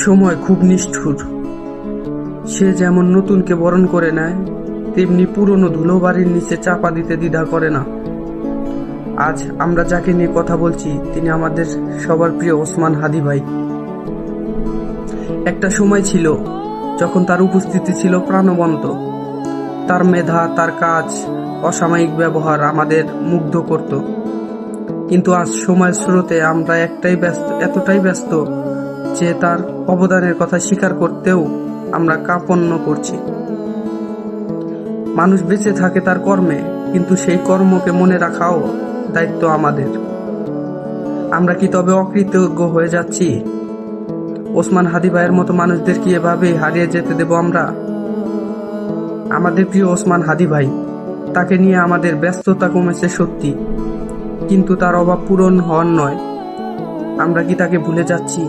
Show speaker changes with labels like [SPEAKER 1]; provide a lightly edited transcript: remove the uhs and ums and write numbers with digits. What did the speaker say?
[SPEAKER 1] সময় খুব নিষ্ঠুর। সে যেমন নতুনকে বরণ করে নেয়, তেমনি পুরনো ধুলোবাড়ির নিচে চাপা দিতে দ্বিধা করে না। আজ আমরা যাকে নিয়ে কথা বলছি তিনি আমাদের সবার প্রিয় ওসমান হাদি ভাই। একটা সময় ছিল যখন তার উপস্থিতি ছিল প্রাণবন্ত। তার মেধা, তার কাজ, অসাময়িক ব্যবহার আমাদের মুগ্ধ করত। কিন্তু আজ সময়ের স্রোতে আমরা এতটাই ব্যস্ত যে তার অবদানের কথা স্বীকার করতেও আমরা কাঁপন্য করছি। মানুষ বেঁচে থাকে তার কর্মে, কিন্তু সেই কর্মকে মনে রাখাও দায়িত্ব আমাদের। আমরা কি তবে অকৃতজ্ঞ হয়ে যাচ্ছি? ওসমান হাদি ভাইয়ের মতো মানুষদের কি এভাবেই হারিয়ে যেতে দেব আমরা? আমাদের প্রিয় ওসমান হাদি ভাই, তাকে নিয়ে আমাদের ব্যস্ততা কমেছে সত্যি, কিন্তু তার অভাব পূরণ হওয়ার নয়। আমরা কি তাকে ভুলে যাচ্ছি?